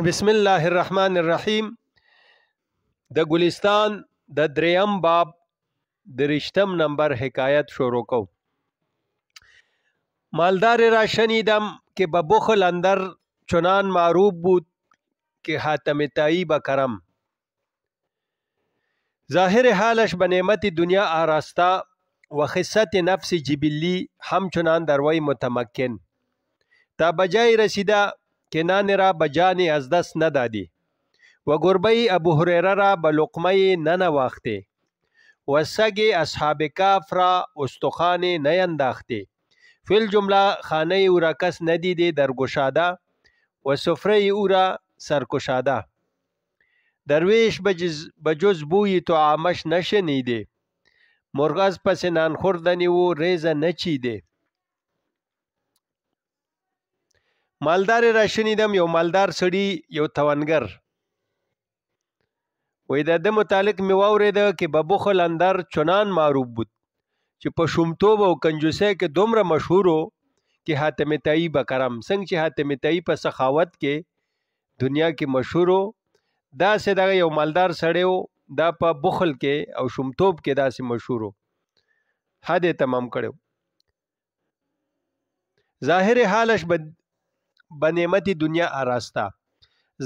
بسم الله الرحمن الرحیم. د ګلستان د دریم باب د رشتم نمبر حکایت شروع کو. مالدار را شنیدم که به بخل اندر چنان معروف بود که حاتم طایی بکرم. ظاهر حالش به نعمت دنیا آراستا و خصت نفس جبلی همچنان در وی متمکن تا بجای رسیده که نان را بجانی از دست ندادی و گربه ابو هریره را به لقمه ننواخته و سگ اصحاب کاف را استخوان نینداخته. فی الجمله خانه او را کس ندیده در گشاده و سفره او را سرکشاده. درویش بجز بوی طعامش نشنیده، مرغ از پس نان خوردنی و ریزه نچیده. مالدار را شنیدم یو مالدار سړي یو توانګر وی د ده متعلق می واوریده که به بخل اندر چنان معروف بود چې په شومتوب او کنجوسۍ کې دومره مشهور و که حاتم طایی بکرم. څنګه چې حاتم طایی په سخاوت کې دنیا کې مشهور و، داسې دغه یو مالدار سړی و دا په بخل کې او شومتوب کې داسې مشهور و. حد یې تمام کړی. ظاهر حالش به نعمت دنیا آراسته،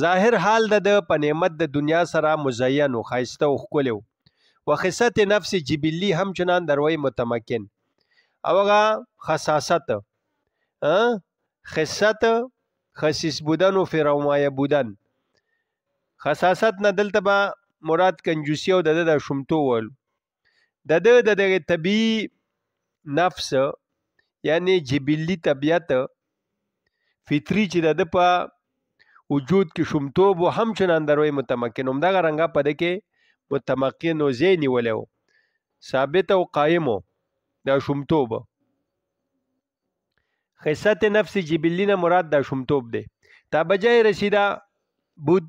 ظاهر حال د په نعمت د دنیا سره مزین و ښایسته او ښکلی و. و خصت نفس جبلی همچنان در وی متمکن او هغه خصاصت خصت خصیص بودن و فرومایه بودن. خصاصت نه دلته به مراد کنجوسی او د شومتو ول د دغه طبیعي نفس یعنی جبلی طبیعت فطری چې د په وجود کې شومتوب و همچنان در وی متمکن. همدغه رنګه په ده کې متمکن و ځای نیولی و، ثابت او قایم و دا شومتوب. خصت نفس جبلی نه مراد دا شومتوب دی. تا بجای رسیده بود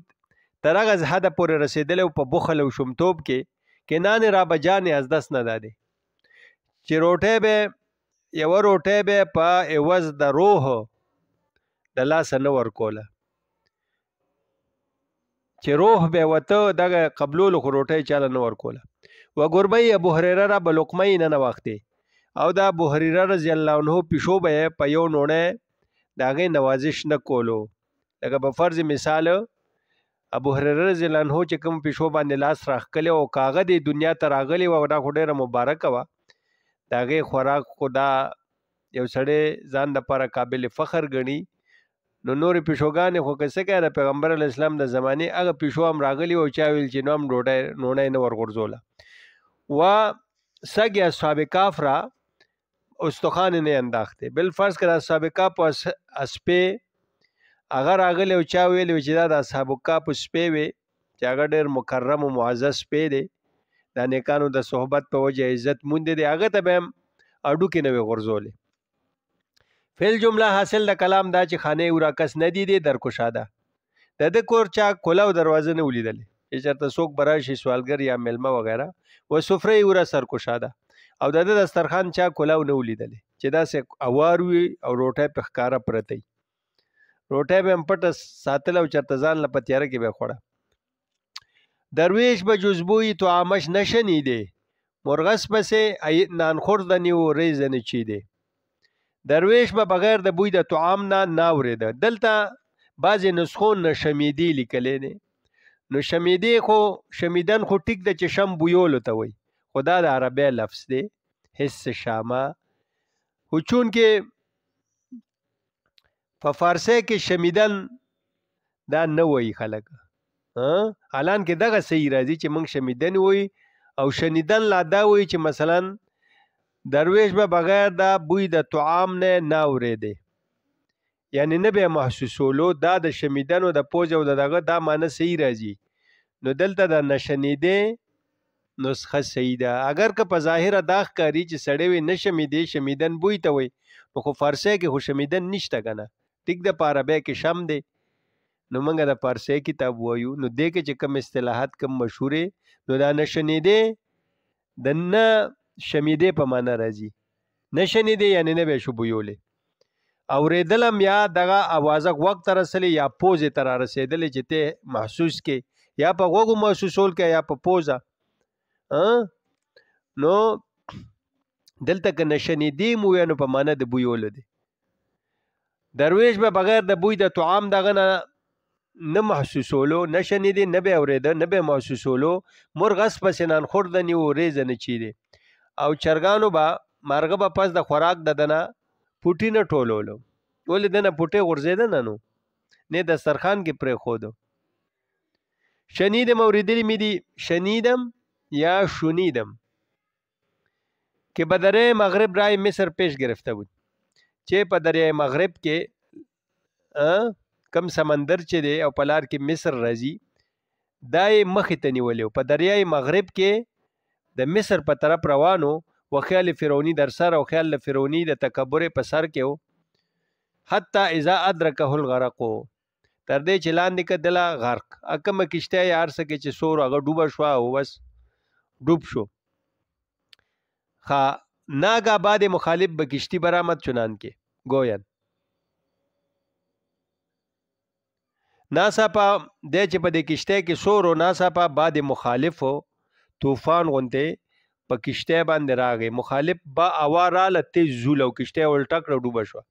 تر هغه حده پورې رسېدلی و په بخل او شومتوب کې که نان را بجانې از دست نه دادې چې روټۍ به یوه روټۍ به په عوض د روح د لاسه نه ورکوله، چې روح به وته دغه قبلولو خو روټۍ چاله نه ورکوله. و گربه ابو هریره را به لقمه ننواخته او دا ابو هریره رضی الله عنه پیشو به په یو نوڼی د هغې نوازش نه کولو. لکه په فرض مثال ابو هریره رضی الله عنه چې کوم پیشو باندې لاس راښکلی او کاغه د دنیا ته راغلی و، دا خو ډېره مبارکه وه. د هغې خوراک خو دا یو سړی ځان دپاره قابل فخر ګڼي. نو نورې پیشوګانې خو که څه کوي د پیغمبر علیه السلام د زمانې هغه پیشو هم راغلي او چا ویل چې نو هم نوڼی نه ورغورځوله. و سگ اصحاب کاف را استخوان نه انداخته. بالفرض که د اصحاب کاف اسپې هغه راغلی او چا ویلی چې دا د اصحاب کاف سپی وی چې هغه ډېر مکرم و معزز سپی دی، د نیکانو د صحبت په وجه عزت موندی دی، هغه ته به هم اډوکې نه وي غورځولې. فیل جمله حاصل د کلام دا چې خانه او را کس نه دیدې در کشاده. د ده کور چا کوله او دروازه نه ولیدلې چې چېرته څوک به راشي سوالګر یا میلمه وغیره. و سفره او را سرکشاده او د ده دسترخوان چا کوله او نه ولیدلې چې داسې اوار وي او روټۍ پې ښکاره پرته وي. روټۍ به هم پټه ساتله او چېرته ځان له په تیاره کې به یې خوړه. درویش به جز بوی طعامش نشنیده، مرغس پسې نان خوردنی و ریزه نه چیده. درویش به بغیر د بوی د طعام نه ناورېده. دلته بعضې نسخو نشمیدې لیکلی دی. نو شمیدې خو شمیدن خو ټیک ده چې شم بویولو ته وایي، خو دا د عربی لفظ دی حس شامه. خو چونکې په فارسی کې شمیدن دا نه وایي خلک، حالان کې دغه صحیح راځي چې موږ شمیدن وایي او شنیدن لا دا وایي چې مثلا درویش به بغیر دا بوی د طعام نه ناورېدی، یعنی نه به محسوسولو. دا د شمیدن او د پوز او دغه دا معنی صحیح راځي. نو دلته د نشنیدې نسخه صحیح ده. اگر که په ظاهره دا ښکاري چې سړی وي نه شمیدې شمیدن بوی ته وایي، نو خو فارسی کې خو شمیدن نشته که نه، ټیک ده په عربی کې شم دی. نو موږ د فارسی کتاب وایو، نو دې کې چې کوم اصطلاحات کوم مشهورې، نو دا نشنیدې د نه شمیدې په معنی راځي. نه شنیدې یعنی نه به شو بویولې. اورېدلم یا دغه اوازه غوږ ته رسلې یا پوزې ته را رسېدلې چې ته محسوس کې یا په غوږو محسوسول کې یا په پوزه. نو دلته که نشنیدې مو وی نو په معنا د بویولو دی. درویش به بغیر د بوی د طعام دغه نه محسوسولو، نشنیدې، نه به اورېده، نه به محسوسولو. مرغ اس پسې نانخور د نیو ریزه نه چیدې. او چرګانو به مارغه به پس د خوراک د دنه پوټي نه ټولولو. ولې دنه پوټې غورځېده نه نو نه دسترخوان کې پرېښودو. شنیدم اورېدلي مې دي، شنیدم یا شنیدم که به دریای مغرب رای مصر پیش گرفته بود. چې په دریای مغرب کې کم سمندر چې دی او په لار کې مصر راځي دا یې مخې ته نیولی و. په دریای مغرب کې د مصر په طرف روانو و خیال فرعوني در سر او خیال فرعوني د تکبر په سر کې و. حتی اذا ادرکه الغرق تر دې چې لاندې کدله غرق کومه کشته یې هر څه کې چې سور هغه ډوبه شوه او بس ډوب شو. ناگه باد مخالف به کشتی برآمد چنان که گوین ناڅاپه دی چې په دې کشتی کې سور و ناڅاپه باد مخالف و طوفان غوندې په کشتی باندې راغی. مخالف با هوا راله تیز زول او کشتی الټه کړه ډوبه شوه.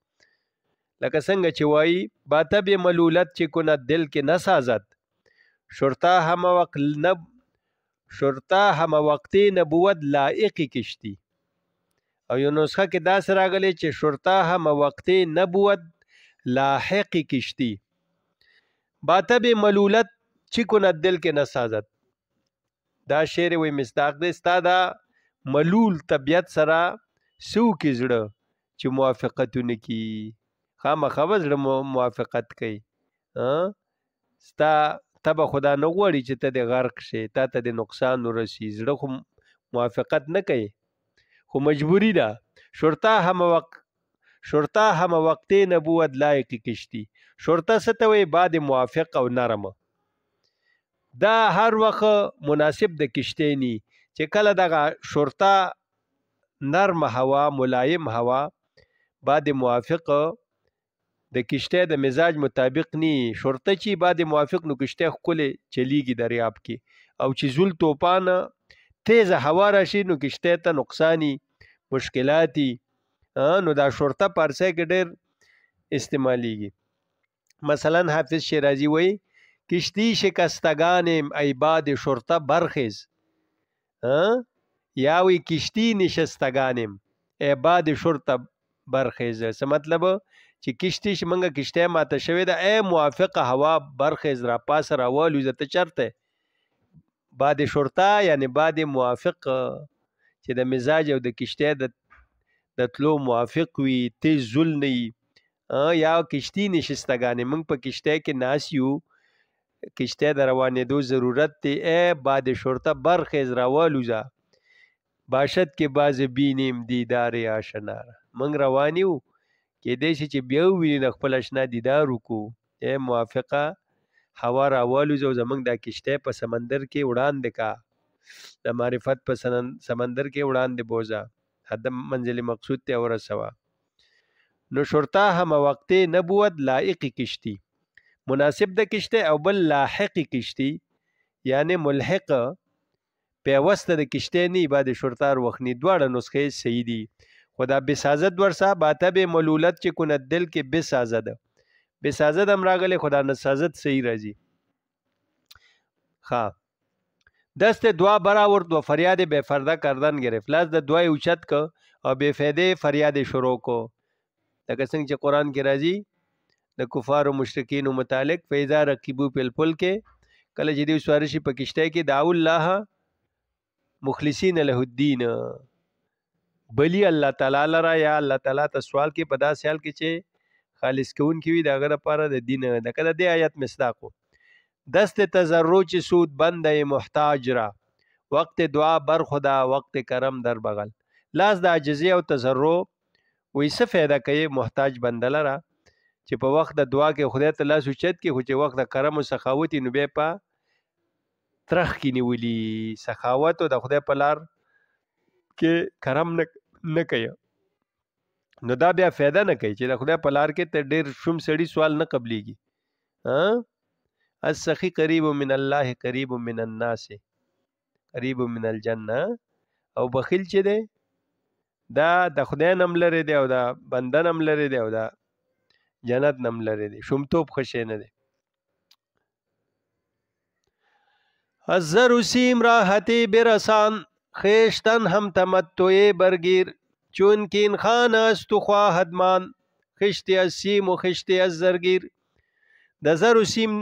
لکه څنګه چې وایي باطب ملولت چې کند دل کې نه سازد شرطه همه وقتی نبوت لائقی کشتی. او یو نسخه کې داسې راغلی چې شرطه همه وقتی نبوت لاحقی کشتی. باطب ملولت چې کند دل کې نه سازد دا شعر وی مصداق دی ستا دا ملول طبیعت سره سو کې زړه چې موافقتونه کی خامخا به زړه موافقت کوي. ستا ته به خدا نه غواړي چې ته د غرق شې، تا ته د نقصان ورسي، زړه خو موافقت نه کوي خو مجبوری ده. شرطه همه وقت نبوت لایق کشتی. شرطه څه ته وایي؟ باد موافق او نرمه. دا هر وخت مناسب د کشتی نی چې کله دغه شرطه نرم هوا ملایم هوا باد موافق د کشتی د مزاج مطابق نی. شرطه چې باد موافق نو کشتی ښکلې چلیږي دریاب کې او چې زول توپان تیز هوا راشي نو کشتی ته نقصانی مشکلاتی. نو دا شرطه پارسه کې ډېر استعمالیږي. مثلا حافظ شیرازی وایي کشتی شکستگانم ای باد شرطه برخیز. یا وی کشتی نشستگانم ای باد شرطه برخیز. څه مطلب چې کشتی منګه کشتی ماته شوې ده ای موافقه هوا برخیز را پاس راوالو زه ته چرته. باد شرطه یعنی باد موافق چې د مزاج او د کشتی د تلو موافق وي، تیز زول نه وي. یا کشتی نشستگانې موږ په کشتی کې ناست یو، کشتی د روانېدو ضرورت دی. ای باد شرطه برخیز راوالوزه باشد کې باز بینیم دیدار آشنا. موږ روان یو کېدای شي چې بیا ووینو د خپل اشنا دیدار وکړو. ای موافقه هوا راوالوزه او زموږ دا کشتی په سمندر کې وړاندې کا، د معرفت په سمندر کې وړاندې بوزه، حد منزل مقصود ته ورسوه. نو شرطه همه وقت نبوت لائق کشتی مناسب د کشتی او بل لاحق کشتی یعنی ملحق پیوسته د کشتی نه بعد شرطار وخنی. دواړه نسخې صحیح دي خدا بسازد ورسا باطب ملولت چې کند دل کې بسازد. بسازد هم راغلی خدا نسازد صحیح راځي. دست دعا برآورد و فریاد بے فرده کردن گرفت. لاس د دعای اوچت که او بے فیده فریاد شروع کو. لکه څنګه چې قرآن کې راځي د کفار او مشرکینو متعلق فیضا رقیبو پل کې کله چې دوی سوار شي په کشتی کې دعوا الله مخلصین له الدین بلی الله تعالی لرا یا الله تعالی ته سوال کې په داسې حال کې چې خالص کون کې وي د هغه لپاره د دین د کده د آیت مصداق دست تضرع چې سود بنده محتاج را وقت دعا بر خدا وقت کرم در بغل. لاس د عاجزی او تضرع وې څه فایده کوي محتاج بنده لره چې په وخت د دعا کې خدای ته لاس اوچت کې خو چې وخت د کرم او سخاوت نو بیا په ترخ کې نیولي سخاوت او د خدای په لار کې کرم نه کوي. نو دا بیا فایده نه کوي چې د خدای په لار کې ته ډېر شوم سړي سوال نه قبليږي. السخي قریب من الله قریب من الناس قریب من الجنه. او بخیل چې دی دا د خدای نم لري دی او دا بنده نم لري دی او دا جنت نم لري دی. شومتوب ښه شی نه دی. الزر سیم راحتی برسان خیشتن هم تمتعی برگیر چون که این خان است تو خواهد مان خشتی از سیم و خشتی از زرگیر. د زر سیم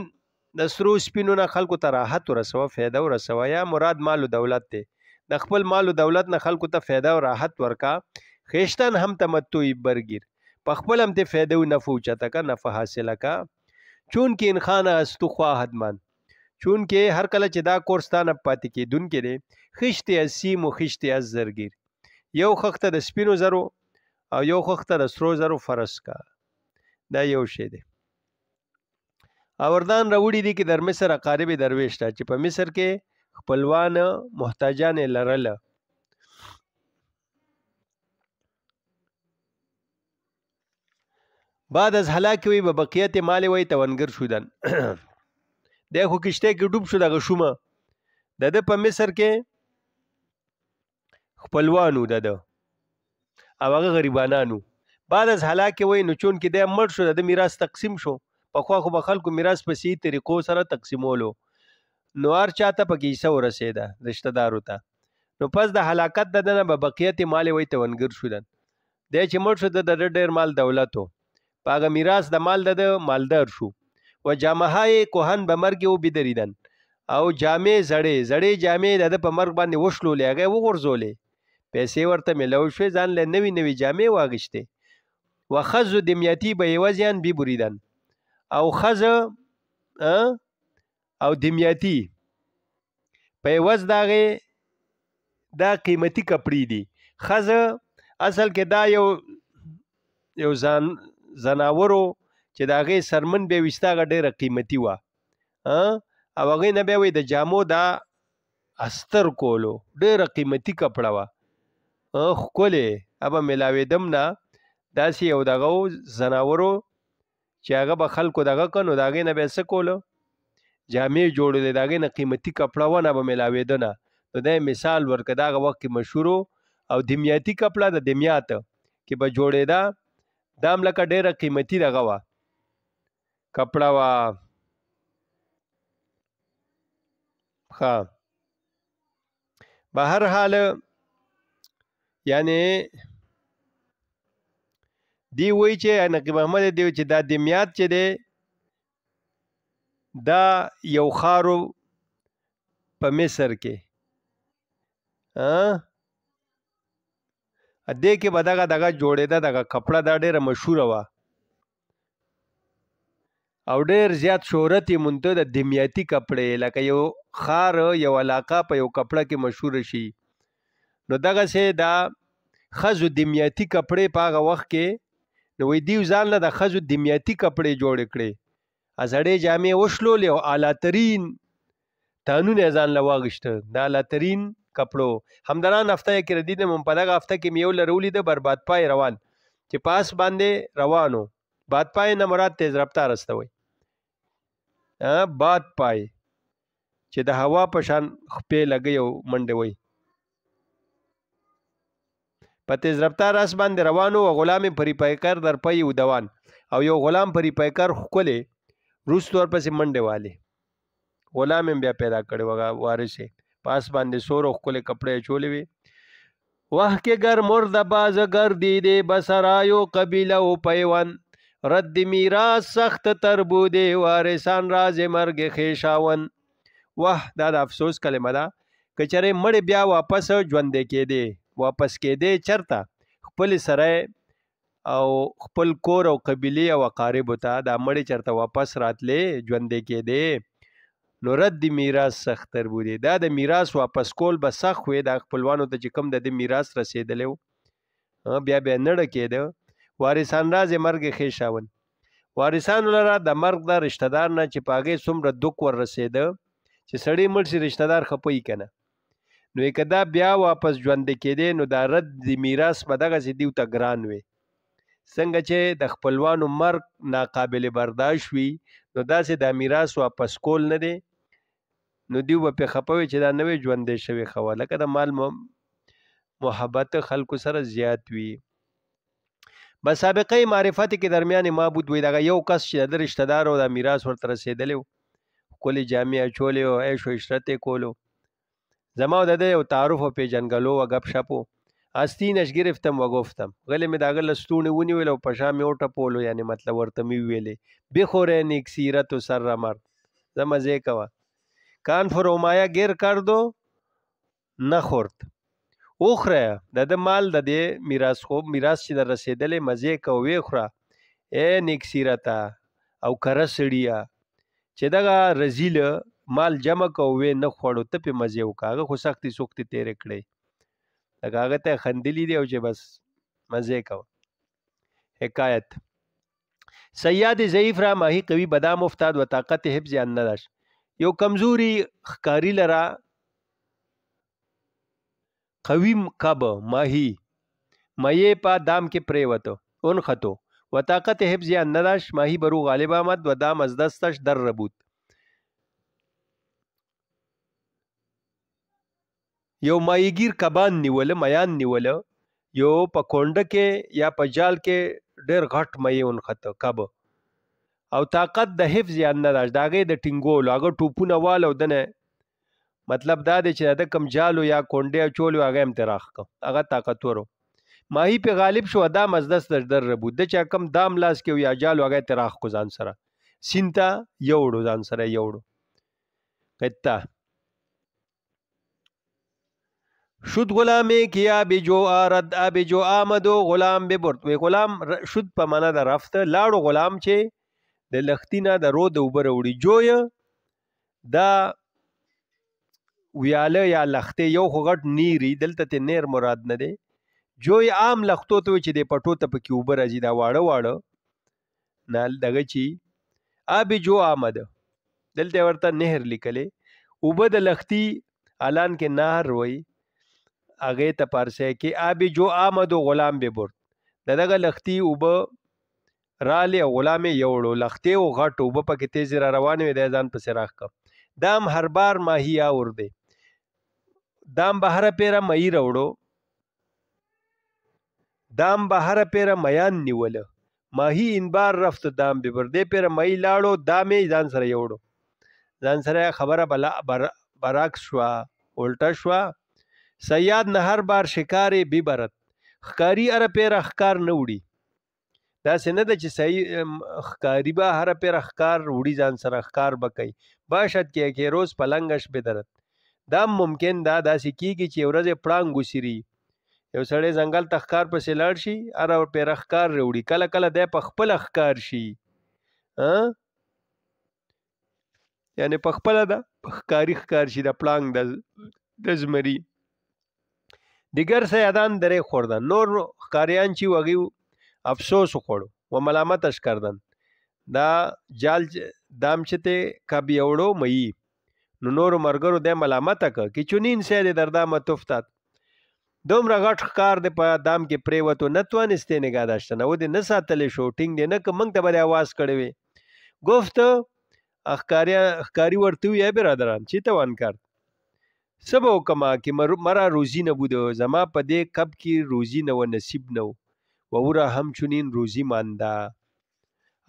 د سرو سپینو نه خلکو ته راحت ورسوه، فایده ورسوه، یا مراد مال و دولت دی. د خپل مال و دولت نه خلکو ته فایده او راحت ورکا. خیشتن هم تمتعی برگیر، په خپل هم ته فایده او نفع اوچته کا، نفع حاصله کا. چون کې ان خانه است تو خواهد مان، چون کې هر کله چې دا کورس تا نه پاتې کېدونکی دی. خشتې از سیم و خشتې از زرګیر، یو خښته د سپینو زرو او یو خښته د سرو زرو فرض کا. دا یو شی دی. اوردان راوړي دي کې در مصر اقارب درویش ته چې په مصر کې خپلوان محتاجان لرله. بعد از هلاک وی به بقیت مال وی توانگر شدن. د خو کشته کې ډوب شو دغه شومه د په مصر کې خپلوانو د او هغه غریبانانو. بعد از هلاک وی نو چون کې د مړ شو د میراث تقسیم شو. پخوا خو به خلکو میراث په صحیح طریقو سره تقسیمولو، نو هر چاته پکې حصه ورسېده رشتہ دارو ته. نو پس د هلاکت د نه به بقیت مال وی توانگر شدن. د چې مړ شو د ډېر مال دولت و، پاغه میراث د مال د مالدار شو. و جامهای کوهن به مرګ او بدریدن، او جامې زړې جامې د په مرګ باندې وشلولې، هغه وغورځولې، پیسې ورته ملو شوې، ځان له نوې جامې واغشته. و خز دمیاتی به یوازیان بی بریدن، او خز او دمیاتی په یوز داغه دا قیمتي کپړې دي. خز اصل کې دا یو زناورو چې د هغې سرمن بیا ویسته هغه ډېره قیمتي وه، او هغې نه بیا وایي د جامو دا استر کولو ډېره قیمتي کپړه وه، ښکلې به میلاوېدم نه. داسې یو دغه زناورو چې هغه به خلکو دغه که نو د هغې نه بیا څه کولو جامې جوړولې، د هغې نه قیمتي کپړه وه نه به میلاوېده نه. نو دا مثال ورکړه د هغه وخت کې مشهورو. او دمیاتي کپړه د دمیات کې به جوړېده، دا هم لکه ډېره قیمتي دغه وه کپړه وه. ښه به هر حال یعنی دی وایي چې نقیب احمد دی چې دا دمیات چې دی دا یو ښارو په مصر کې دې کې به دغه جوړېده، دغه کپړه دا ډېره مشهوره وه او ډېر زیات شهرت یې مونته د دمیاتي کپړې، لکه یو ښار یو علاقه په یو کپړه کې مشهوره شي. نو دغسې دا ښځو دمیاتي کپړې په هغه وخت کې نو وایي دیو ځان له د ښځو دمیاتي کپړې جوړې کړې، زړې جامې وشلولې او اعلیترین تانونه یې ځان له واغېسته د اعلیترین کپړو. همداران هفته کې ردي د په دغه هفته کې مې یو لره ولیده برباد پای روان چې پاس باندې روانو. باد پای نه مراد تیز رفتار است وایي، باد پای چې د هوا په شان خپې لګي او منډې وایي. په تیز رفتار اس باندې روانو او غلام پری پیکر در پي او دوان، او یو غلام پری پیکر خولې روس تور پسې منډې والي. غلام هم بیا پیدا کړی وغه وارث پاس باندې سور او خولې کپڑے چولې وي. واه کې گر مرد باز گر دیده بسرایو قبیله او پیوان رد میراث سخت تر بوده وارثان راز مرګ خیشاون. واه دا د افسوس کلمه ده کچره مړ بیا واپس ژوند کېده، واپس کېده چرته خپل سره او خپل کور او قبیله او اقارب ته دا مړ چرته واپس راتلې ژوند کېده. نو رد میراث سخت تر بوده، دا د میراث واپس کول به سخت وي د خپلوانو ته چې کوم د میراث رسیدلی بیا نړه کېده. وارثان راز مرګ خیشاون، وارثانو لره د مرګ د رشتہ دار نه چې په هغې څومره دوک ور رسېده چې سړی مړ شي رشتہ دار خپوي که نه، نو که دا بیا واپس ژوند کېدی نو دا رد د میراث به دغسې دیو ته ګران وي. څنګه چې د خپلوانو مرګ ناقابل برداشت وي نو داسې د میراث واپس کول نه دی نو دیو به پې خفه وي چې دا نوې ژوندی شوې ښه وه لکه د مال محبت خلکو سره زیات وي بس سابقه معرفت کې درمیان معبود وي دغه یو کس چې د رشتہ دار او د میراث ورته رسېدلی و ښکلې جامې اچولې او عیش و عشرت یې کولو زما و د ده یو تعارف و پیژنګلو و گپ شپ و آستینش گرفتم و گفتم غلی مې د هغه لستوڼې ونیول او په شا مې وټپولو یعنې مطلب ورته مې وویلې بخوره نیک سیرت و سر مرد زه مزې کوه کان فرومایه ګیر کردو نخورد وخوره د ده مال د دې میراث چې در رسېدلی مزې کوه ویې خوره ای نیک سیرته او کره سړیه چې دغه رزیله مال جمع کو وې نه خوړو ته پې مزې وکړه هغه خو سختې سختې تېرې کړې لکه هغه ته خندلي دي او چې بس مزې کوه حکایت سیاد ضعیف را ماهی قوی بدام افتاد و طاقت حفظ ان نداشت یو کمزوری ښکاري لره قوی کب ماهی مایه پا دام کې پریوتو انخطو و طاقت حفظ ان نداشت ماهی برو غالب آمد و دام از دستش در ربود یو مایګیر کبان نیوله میان نیوله یو په کونډه کې یا په جال کې ډېر غټ مې ونخته کب او طاقت د حفظ یا نه داشت د هغې د ټینګولو هغه ټوپونه والو دنه مطلب دا دی چې د کم جالو یا کونډې اچولو هغه هم تراخ که هغه طاقتورو ماهی په غالب شو دا مزدس در ربود د چا کم دام لاس کې یا جالو هغه تراخ کو ځان سره سینتا یوړو ځان سره یوړو قطه شد غلامه کیا بجو آرد بجو آمدو غلام ببرد وی غلام شد په معنا د رفته لاړو غلام چې د لختینا د رو د اوبه راوړي جوی دا ویاله یا لخته یو خو غټ نیری دلته ته نیر مراد نه دی جوی عام لختو ته چې د پټو ته پکې اوبه راځي دا واړه واړه نه دغه چی بجو آمد دلته ورته نهر لیکلې اوبه د لختی الان کې نهر وای هغه ته پارسه کې آبی جو آمد و غلام ببرد دغه لختی اوبه رالی غلام یوړو لختی او غټ اوبه پکې تیز را روان وي د ځان پسې راخ کا دام هر بار ماهی اور دی دام بهر پیرا مئی راوړو دام بهر پیرا میان نیوله ماهی ان بار رفت دام ببرده پیرا مئی لاړو دامې ځان سره یوړو ځان سره خبره برعکس شوا الټا شوا سیاد نه هر بار شکار ببرد ښکاری اره پیره ښکار نه وړي داسې نه ده چې صحیح ښکاري به هره پیره ښکار وړي ځان سره ښکار به کوي باشد کې روز پلنګش بدرد دا ممکن دا داسې کیږي چې یو ورځ پړانګ وسیري یو سړی ځنګل ته ښکار پسې لاړ شي هره پیره ښکار راوړي کله کله دی په خپله ښکار شي یعنی په خپله ده ښکار شي د پړانګ د زمري دیگر سیادان دره خوردن نور ښکاریان چې وغي افسوس خوړو و ملامتش کردن دا جال دام چته کب یوړو مئی نو نور مرګرو د ملامت ک کی چونین سه د دردامه تفتات دومره غټ ښکار د په دام کې پریوتو نتوانسته نگاه داشتنه و د نه ساتلې شو ټینګ دی نه ک منګ ته بل आवाज کړي وي گفت اخکاری ورته یې برادران چې توان کړ سبو کما که مرا روزی نبوده زما په دې کب کې روزی نه و نصیب نه و ورا همچنین روزی مانده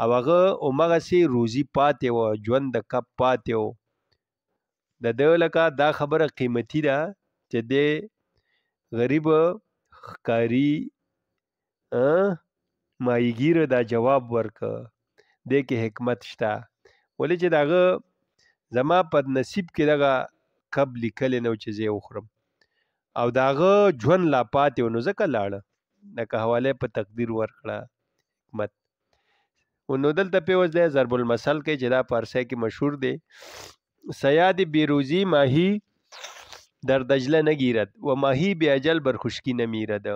او هغه اومغسې روزی پاتې و ژوند د کب پاتې و د ده لکه دا خبره قیمتي ده چې د غریب ښکاري مایګیر دا جواب ورکه دې کې حکمت شته ولې چې دغه زما په نصیب کې دغه کب لیکلی نو چې زه وخورم او داغه ژوند لا پاتې نو ځکه لاړه لکه حواله په تقدیر ورکړه حکمت نو دلته په وځه ضرب المثل کې چې دا پارسه کې مشهور دی سیاد بیروزی ماهی در دجله نگیرد و ماهی بی اجل بر خشکی نمیرد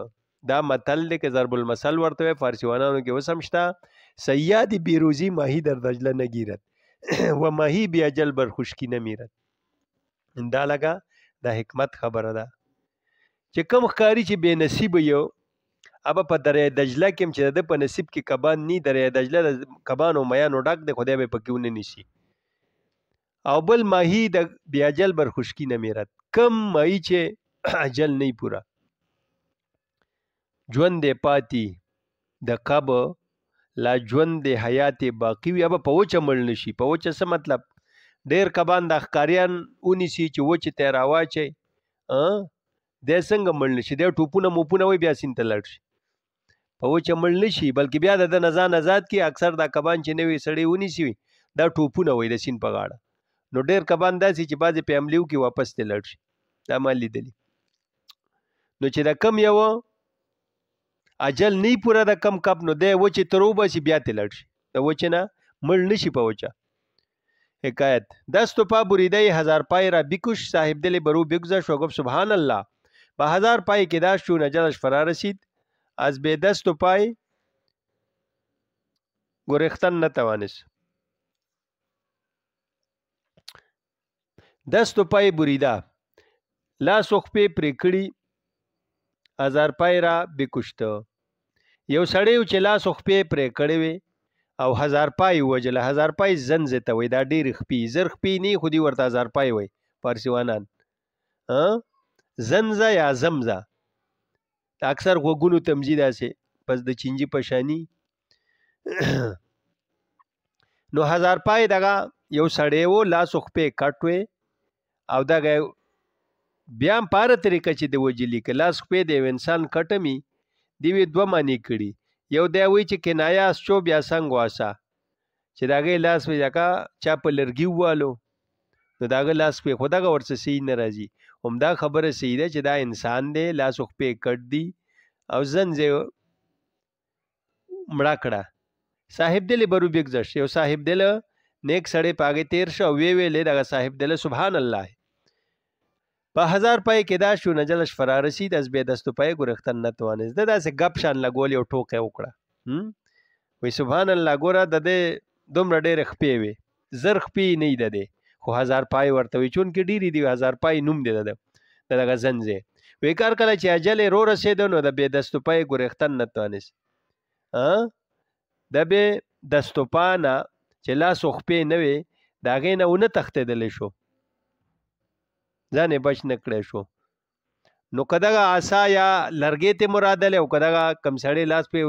دا متل دی که ضرب المثل ورته فارسیوانانو کې وسمشتا سیاد بیروزی ماهی در دجله نگیرد و ماهی بی اجل بر خشکی نمیرد دا لگا دا حکمت خبره ده چې کم ښکاری چې بے نصیب یو ابا په دریای دجله کې چې د په نصیب کې کبان نی دریای دجله د کبانو میانو ډک د خدای به پکې ونه نیسي. او بل ماهی د بیاجل بر خشکی نه میرات کم ماهی چې اجل نه پورا ژوند پاتی د قب لا ژوند حیات باقی وي. ابا په وچه مړ نشي. په وچه څه مطلب؟ ډیر کبان د ښکاریان ونیسي چې وچې ته راواچي دی څنګه مړ نشي؟ دی ټوپونه موپونه وي بیا سیند ته لاړ شي. په وچه مړ نشي بلکې بیا د نزان آزاد کې اکثر دا کبان چې نوي سړی ونیسي وي دا ټوپونه وي د سیند په غاړه. نو ډیر کبان داسې چې بعضې په حملې وکړي واپس ته لاړ شي. دا ما لیدلي. نو چې د کم یو اجل نه پوره د کم کب نو دی وچې تر وباسي بیا ته لاړ شي. د وچې نه مړ نشي په وچه. حکایت دست پا بریده 1000 پای را بیکش صاحب دل برو بگذشت و گفت سبحان الله با 1000 پای که داشت چون اجلش فرا رسید از به دست و پای گریختن نتوانست. دست و پای بریده لاس و خپې پرې کړي 1000 پای را بکشته. یو سړی چې لاس و خپې پرې کړې وي او 1000 پای وجله. 1000 پای زنځ ته وي. دا ډېر خپې زر خپې نه خو دې ورته 1000 پای وي فارسیوانان. زنځه یا زمزه اکثر غوږونو تمجید داسې پس د چینجي په شانی. نو 1000 پای دغه یو سړی و لاس و خپې کټ وي او دغه بیا هم پاره طریقه چې د وجلي که لاس خپې د یو انسان کټمي دی وی دوه معنی کړي. یو دی وایي چې کنایه اسچو بیا څنګ واسه چې د هغې لاس وی دغه چا په لرګي ووالو نو د هغه لاس پې خو دغه ورڅه صحیح نه راځي. همدا خبره صحیح ده چې دا انسان دی لاس خپې کټ دی او زنځ یې مړه کړه. صاحب دل برو بگذشت. یو صاحب دل نیک سړی په هغې تیر شه او ویلې دغه صاحب دل سبحان الله په 1000 پای کې دا شو نجلش فرا رسید از بې دست و پای ګریختن نتوانست. ده داسې ګپ شان لګول یو ټوکه وکړه. وایي سبحان الله ګوره د دې دومره ډېرې خپې وې زر خپې نه یې د دې خو 1000 پای ورته وي چونکې ډېرې دي 1000 پای نوم دی د دغه زنځ یې. وایي کار کله چې اجل یې رو رسېده نو د بې دست و پای ګریختن نتوانست. د بې دست و پا نه چې لاس و خپې نه وې د هغې نه ونه تښتېدلی شو ځان یې بچ نه کړی شو. نو که دغه عصا یا لرګې ته مرادلی او که دغه کم سړی لاس پې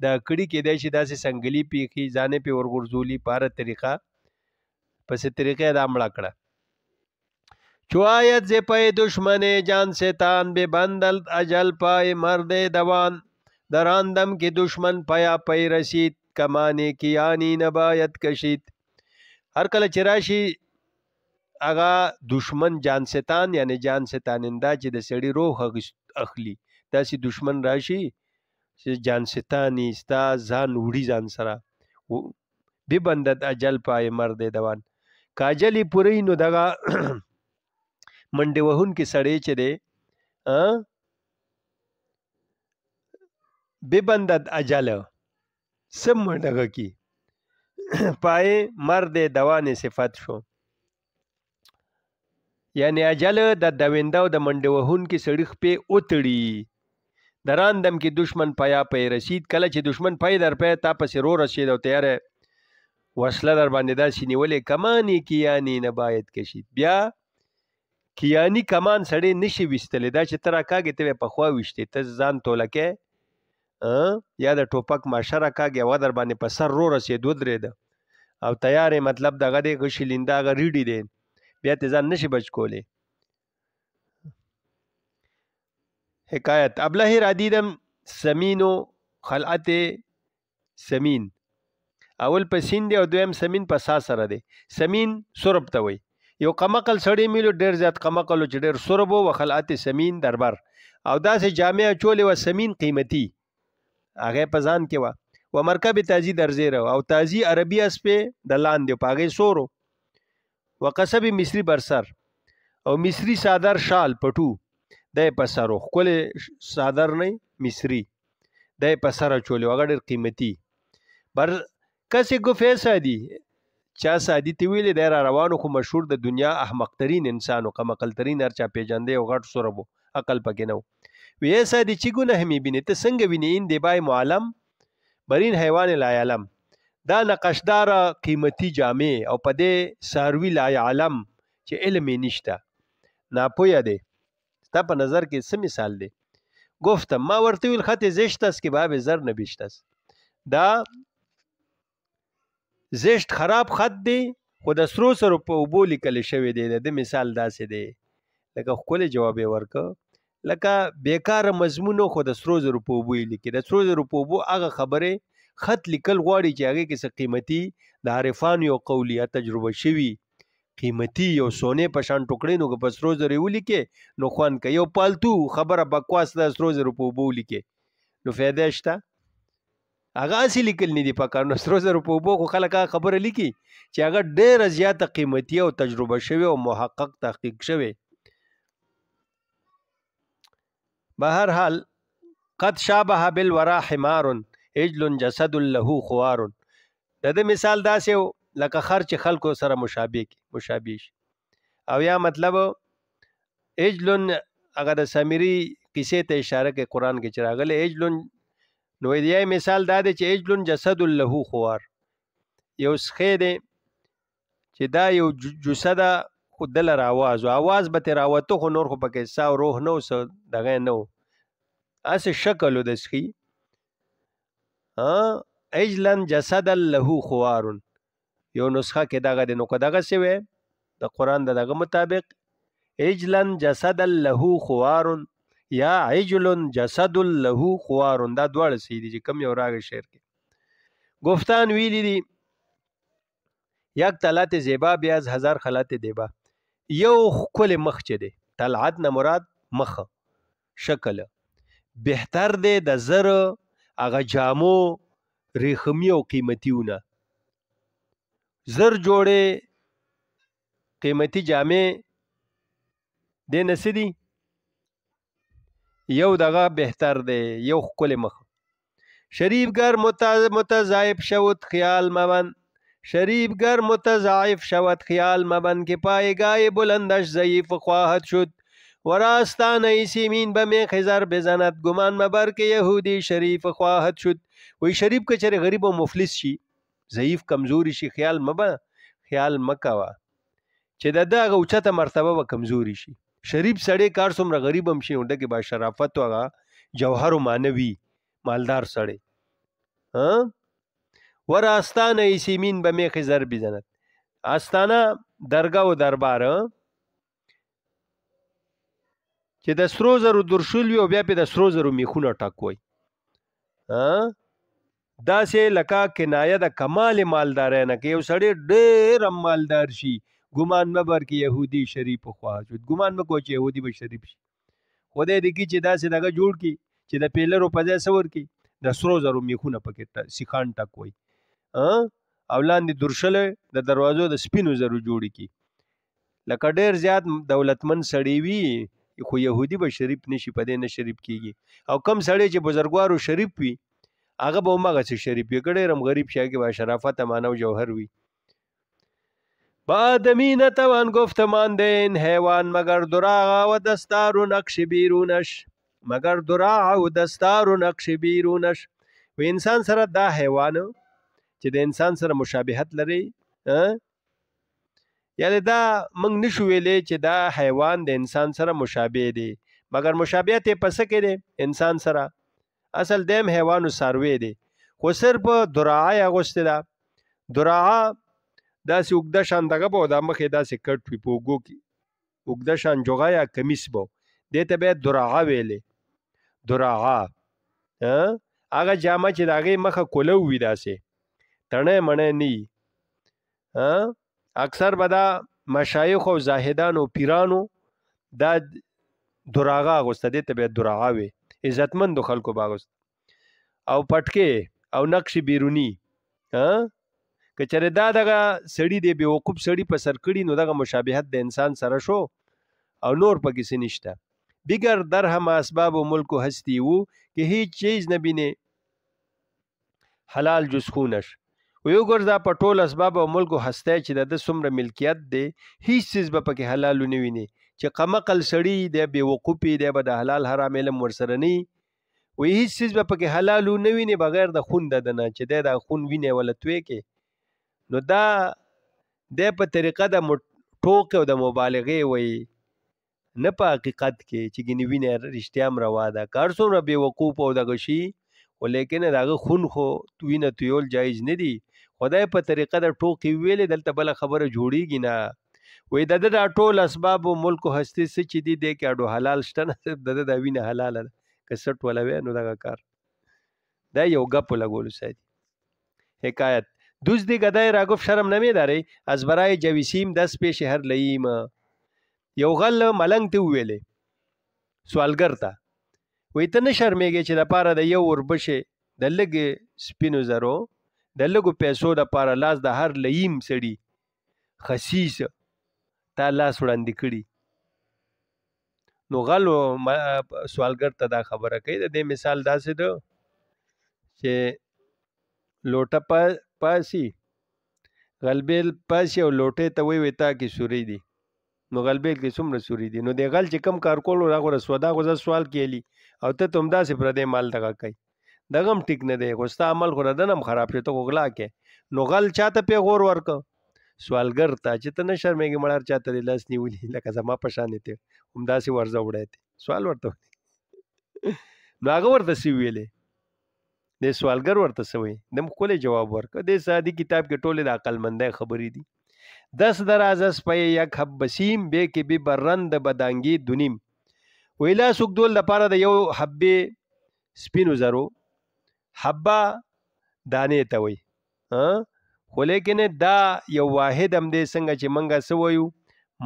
د کړي کېدی شي داسې سنګلي پیښي ځان یې پې ورغورځولي په هره طریقه پسې طریقه دا مړه کړه. چو آید ز پای دشمن جان ستان به بندل اجل پای مرد دوان دراندم که دشمن پیا پی رسید کمانې کیانی نباید کشید. هر کله چې راشي هغه دشمن جانستان یعنی جانستاننده چې د سړي روح اخلي داسې دشمن راشي چې جانستاني ستا ځان وړي ځان سره ببندد اجل پای مرد دوان که اجل یې پوره نو دغه منډې وهونکي سړی چې دی ببندد اجل سم دغه کی پای مرد دوان صفت شو یعنی اجل د دوینده او د منډې وهونکي سړي خپې وتړي. دراندم کې دشمن پیا پی رسید کله چې دشمن پی در پی تا پسې رو رسید او تیاره وسله در باندې داسې نیولې کمانې کیانې نه باید کشید. بیا کیانی کمان سړی نشي ویستلی دا چې ته راکاږې ته به پخوا ویشتې ته ځان تولکې یا د ټوپک ماشه راکاږې هغه در باندې په سر رو رسید ودرېده او تیارې مطلب دغه دی غشي لینده هغه ریډي دی بیا ته ځان نشي بچ کولی. حکایت ابله را دیدم سمین و خلعت سمین اول په سین دی او دویم سمین په سا سره دی. سمین سرب ته وایي. یو قمقل سړی میلو ډېر زیات قمقل و چې ډېر سرب و خلعت سمین دربر او داسې جامې اچولې وه سمین قیمتي هغې په ځان کې وه و مرکب تازي در زیره او تازي عربي اسپې د لاندې په هغې سورو و قصب مصري بر سر او مصري صادر شال پټو دی په سر و ښکلی صادر نه مصري دی په سر اچولی هغه ډېر قیمتي بر کسې ګفې سادي چا سادي ته ویلې دی را روانو خو مشهور د دنیا احمق ترین انسان و قمقل ترین هر چا پېژندی او غټ سرب و عقل پکې نه و. و ایسا دی چی گناه میبینی؟ ته څنګه ویني؟ این دیبای معلم برین حیوان لا یعلم. دا نقشدار قیمتي جامې او په دې ساروي لا یعلم چې علم یې نشته، ناپویه دی. ستا په نظر کې څه مثال دی؟ گفتم ما ورته ویل خط زشت است که باب زر نبشت است. دا زشت خراب خط دی خو د سرو سرو په اوبو لیکل شوی دی. د مثال داسې دی لکه ښکلی جواب یې ورکه لکه بیکاره مضمون خو د سرو زرو په اوبو یې لیکي. د سرو زرو په اوبو هغه خبرې خط لیکل غواړي چې هغې کې څه قیمتي د عارفانو یو قولیه تجربه شوي قیمتي یو سونې په شان ټوکړې نو که په سرو زرو یې ولیکې نو خوند کوي. یو پالتو خبره بکواس د سرو زرو په اوبو ولیکې نو فایده شته؟ هغه هسې لیکل نه دي پکار. نو سرو زرو په اوبو خو خلک هغه خبره لیکي چې هغه ډېره زیاته قیمتي او تجربه شوې او محقق تحقیق شوې. بهرحال قد شابه بالورا حمار عجل جسد له خوار. د دې مثال داسې لکه خر چې خلکو سره مشابه شي. او یا مطلب عجل هغه د سامری کیسې ته اشاره کوي قرآن کې چې راغلی عجل. نو یې مثال دا دی چې عجل جسد له خوار، یو سخی دی چې دا یو جوسه ده خو دله راواز و آواز به ترې راوته خو نور خو پکې سا او روح نه و څه دغه نه و، هسې شکل و د سخي. عجلا جسدا له خوار یو نسخه کې دغه دی. نو که دغه څه وی د قرآن دغه مطابق عجلا جسدا له خوار یا عجل جسد له خوار، دا دواړه صحیح دي چې کوم یو راغی شعر کې. گفتان ویلی دی یک طلعت زیبا بیاز هزار خلات دیبا. یو ښکلی مخ چې دی، طلعت نه مراد مخ شکل، بهتر دی د زر هغه جامو ریخمی او قیمتیونه. زر جوړې قیمتي جامې دی نسی دی، یو دغه بهتر دی، یو ښکلی مخ. شریف گر متضاعف شود خیال مبن، شریف گر متضاعف شود خیال مبن که پایگاه بلندش ضعیف خواهد شد و راستانه سیمین به میخ زر بزند گمان مبر که یهودی شریف خواهد شد. وی شریف که چرې غریب او مفلس شي ضعیف کمزوري شي خیال خیال مکوه چې د دغه اوچته مرتبه به کمزوري شي. شریف سړی کار څومره غریب هم شي ډکې با شرافت او هغه جوهر و معنوي مالدار سړی. ور آستانه سیمین به میخ زر بزند، آستانه درگاه و دربار چې د سرو زرو درشل وي او بیا پې د سرو زرو میخونه ټاکوي. داسې لکه کنایه د کمال مالدارۍ نه که یو سړی ډېر مالدار شي ګمان مبر کې یهودي شریف خواهد شد. ګمان مه کوه چې یهودي به شریف شي. خدای دې کړي چې داسې دغه جوړ کړي چې د پیلرو په ځای څه ورکړي د سرو زرو میخونه پکې سیخان ټاکوي او لاندې درشله د دروازو د سپینو زرو جوړې کړي. لکه ډېر زیات دولتمن سړی وي خو یهودي به شریف نشي، په دې نه شریف کېږي. او کم سړی چې بزرګوارو شریف وي هغه به همغسې شریف وي، که ډېر هم غریب شي هغې به شرافت معنی و جوهر وي. به آدمی نتوان گفت مانده این حیوان مگر دراغ و دستار و نقش بیرونش، مگر دراغ و دستار و نقش بیرونش. و انسان سره دا حیوان چې د انسان سره مشابهت لري، یعنی دا موږ نشو ویلی چې دا حیوان د انسان سره مشابه دی، مگر مشابهت یې په څه کې دی انسان سره. اصل دیم حیوان و ساروی دی خو صرف دراعه یې اغوستې ده. دراعه داسې اوږده شان دغه به دا مخې داسې کټ وي په اوږو کې اوږده شان جوغه یا کمیس به دې ته بیا دراعه ویلې. دراعه هغه جامه چې د هغې مخه کولو وي داسې تڼۍ مڼۍ نه وي. اکثر به دا مشایخ او زاهدان او پیرانو دا دراعه اغوسته، دې ته بیا دراعه وي، عزتمندو خلکو به اغوسته. او پټکې او نقش بیرونی که چېرې دا دغه سړي دی بېوقوف سړي په سر کړي نو دغه مشابهت د انسان سره شو او نور پکې څه نشته. بیگر در هم اسباب و ملک و هستی او که هیچ چیز نبینه حلال جز خونش. ویو ګرځا په ټول اسباب او ملک او هستی چې د څومره ملکیت دی هیڅ چیز به پکې حلال نه ویني چې قمقل سړی دی بې وقوفي دی به د حلال حرام علم ورسره نه وي هیڅ چیز به پکې حلال نه ویني بغیر د خون د نه چې د خون ویني ولتوي کې نو دا د په طریقه د ټوک او د مبالغه وي نه په حقیقت کې چې ګنې وینه رښتیا هم روا ده کار څومره بې وقوف او دغه شي ولیکن دغه خون خو وینه تویول جایز نه دي خدای په طریقه د ټوکې ویلې دلته بل خبره جوړیږي نه وې د ټول اسباب او ملک او هستی څه چې دي د کډو حلال شته نه د وینه حلاله ده کسټ ولوي نو دغه کار دا یو غپ لګول ساتي حکایت دوزدی گدای را گفت شرم نمیداری از برای جویسیم دست پیش هر لئیم یو غل ملنګ ته ویلې سوالګر ته وې ته نه شرمېږي چې د پاره د یو وربشه د لګ سپینو زرو د لګو پیسو د پاره لاس د هر لئیم سړي خسیس تا لاس وړاندې کړي نو غل سوالګر ته دا خبره کوي د دې مثال داسې ده چې لوټه پاسی غلبیل پاسی او لوټه ته وی وتا کې سوري دي نو غلبیل کې څومره سوري دي نو د غل چې کم کار کول راغره سودا غوځه سوال کېلی او ته تم دا سي پر دې مال دغه کوي دغم ټیک نه دی غوستا عمل خو ردنم خراب شي ته غلا کې نو غل چاته په غور ورک سوالګر ته چې ته نه شرمېږي مړار چاته د لاس نیولې لکه زما په شان ته همدا سي ورځ وړای سوال ورته نو هغه ورته سی ویلې د سوالګر ورته سوي دم کولې جواب ورک د سادي کتاب کې ټوله د عقل مندای خبرې دي 10 دراز اس پي یک حب بسیم به کې به برند بدانګي دونیم ویلا سوق دول د پاره د یو حبه سپینو زرو حبه دانه ته وي ها خو لیکن دا یو واحد هم دې څنګه چې منګه سویو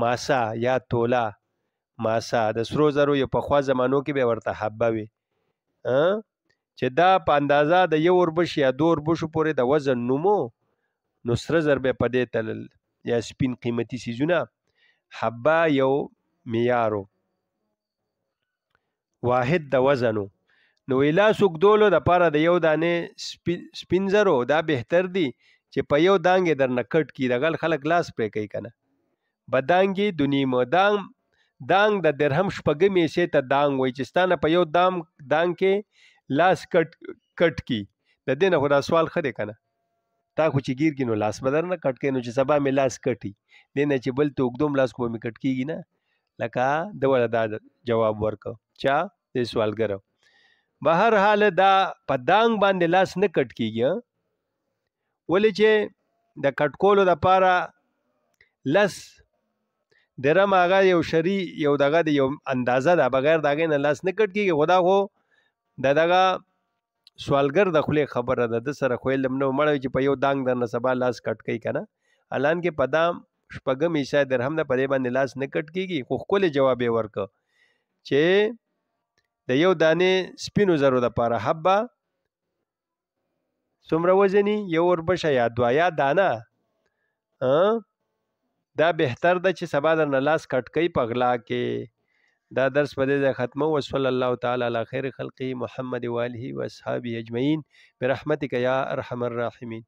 ماسا یا تولا ماسا د سرو زرو یو په خوا زمانو کې به ورته حبه وي چې دا په اندازه د یو وربش یا دو وربشو پورې د وزن نومو نو سره زر به پدې تلل یا سپین قیمتي سیزونه حبه یو معیارو واحد د وزنو نو ویلا سوق دولو د پاره د یو دانه سپین زرو دا بهتر دی چې په یو دانګ در نکټ کی دغل خلک لاس پرې کوي کنه بدانګي دنیمو دانګ د درهم شپږمې سه ته دانګ وای چې ستانه په یو دانګ کې لاس کټ کی د دې نه خدا سوال خره کنه تا خو چې گیر کینو لاس بدر نه کټ کینو چې سبا می لاس کټي دینه چې بل ته وګدوم لاس کو می کټ کیږي نه لکه د ولدا جواب ورک چا دې سوالګر بهر حال دا پدانګ باندې لاس نه کټ کیږي ولې چې د کټکولو د پاره لس درم هغه یو شری یو دغه د یو اندازه دا بغیر داګه نه لاس نه کټ کیږي خدا خو دغه سوالګر د خپل خبره ده د سره خو علم نو مړ چې په یو دانګ در نه سبا لاس کټ کوي کنه الان کې پدام شپږم ایسا درهم نه پدې باندې لاس نه کټ کیږي خو خپل جواب ورک چې د یو دانه سپینو زرو د پاره حبه څومره وزنی یو وربشه یا دوا یا دانه دا بهتر ده چې سبا در نه لاس کټ کوي پغلا کې دا درس په دې ختمه وصلی الله تعالی علی خیر خلقه محمد و آله و اصحابہ اجمعین برحمتک یا ارحم الراحمین